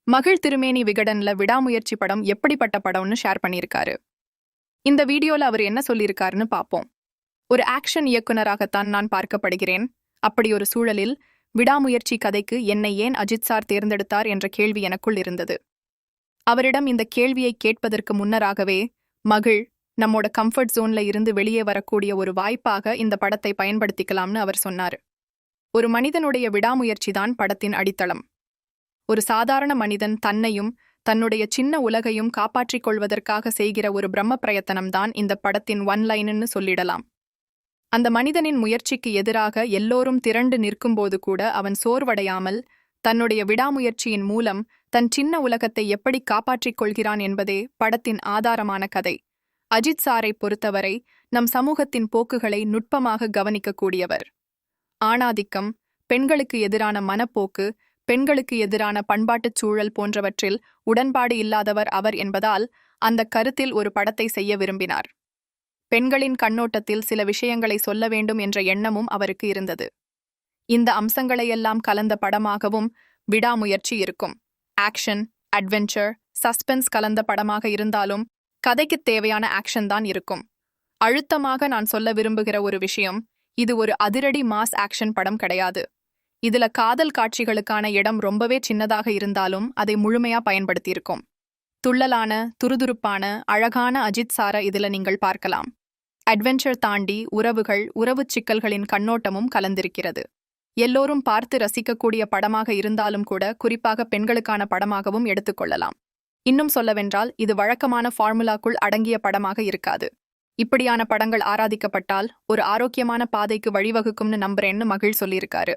மகிழ் திருமேனி விகடன்ல விடாமுயற்சி படம் எப்படிப்பட்ட படம்னு ஷேர் பண்ணியிருக்காரு. இந்த வீடியோல அவர் என்ன சொல்லியிருக்காருன்னு பார்ப்போம். ஒரு ஆக்ஷன் இயக்குனராகத்தான் நான் பார்க்கப்படுகிறேன். அப்படி ஒரு சூழலில் விடாமுயற்சி கதைக்கு என்னை ஏன் அஜித் சார் தேர்ந்தெடுத்தார் என்ற கேள்வி எனக்குள் இருந்தது. அவரிடம் இந்த கேள்வியை கேட்பதற்கு முன்னராகவே மகிழ் நம்மோட கம்ஃபர்ட் ஜோன்ல இருந்து வெளியே வரக்கூடிய ஒரு வாய்ப்பாக இந்த படத்தை பயன்படுத்திக்கலாம்னு அவர் சொன்னார். ஒரு மனிதனுடைய விடாமுயற்சிதான் படத்தின் அடித்தளம். ஒரு சாதாரண மனிதன் தன்னையும் தன்னுடைய சின்ன உலகையும் காப்பாற்றிக் கொள்வதற்காக செய்கிற ஒரு பிரம்ம பிரயத்தனம்தான் இந்த படத்தின் ஒன்லைன்னு சொல்லிடலாம். அந்த மனிதனின் முயற்சிக்கு எதிராக எல்லோரும் திரண்டு நிற்கும்போது கூட அவன் சோர்வடையாமல் தன்னுடைய விடாமுயற்சியின் மூலம் தன் சின்ன உலகத்தை எப்படி காப்பாற்றிக் கொள்கிறான் என்பதே படத்தின் ஆதாரமான கதை. அஜித் சாரை பொறுத்தவரை நம் சமூகத்தின் போக்குகளை நுட்பமாக கவனிக்கக்கூடியவர். ஆணாதிக்கம், பெண்களுக்கு எதிரான மனப்போக்கு, பெண்களுக்கு எதிரான பண்பாட்டுச் சூழல் போன்றவற்றில் உடன்பாடு இல்லாதவர் அவர் என்பதால் அந்த கருத்தில் ஒரு படத்தை செய்ய விரும்பினார். பெண்களின் கண்ணோட்டத்தில் சில விஷயங்களை சொல்ல வேண்டும் என்ற எண்ணமும் அவருக்கு இருந்தது. இந்த அம்சங்களையெல்லாம் கலந்த படமாகவும் விடாமுயற்சி இருக்கும். ஆக்ஷன், அட்வென்ச்சர், சஸ்பென்ஸ் கலந்த படமாக இருந்தாலும் கதைக்குத் தேவையான ஆக்ஷன் தான் இருக்கும். அழுத்தமாக நான் சொல்ல விரும்புகிற ஒரு விஷயம், இது ஒரு அதிரடி மாஸ் ஆக்ஷன் படம் கிடையாது. இதுல காதல் காட்சிகளுக்கான இடம் ரொம்பவே சின்னதாக இருந்தாலும் அதை முழுமையா பயன்படுத்தியிருக்கோம். துள்ளலான, துருதுருப்பான, அழகான அஜித் சாரை இதுல நீங்கள் பார்க்கலாம். அட்வென்ச்சர் தாண்டி உறவுகள், உறவுச் சிக்கல்களின் கண்ணோட்டமும் கலந்திருக்கிறது. எல்லோரும் பார்த்து ரசிக்கக்கூடிய படமாக இருந்தாலும் கூட குறிப்பாக பெண்களுக்கான படமாகவும் எடுத்துக்கொள்ளலாம். இன்னும் சொல்லவென்றால் இது வழக்கமான ஃபார்முலாக்குள் அடங்கிய படமாக இருக்காது. இப்படியான படங்கள் ஆராதிக்கப்பட்டால் ஒரு ஆரோக்கியமான பாதைக்கு வழிவகுக்கும்னு நம்புறேன்னு மகிழ் சொல்லியிருக்காரு.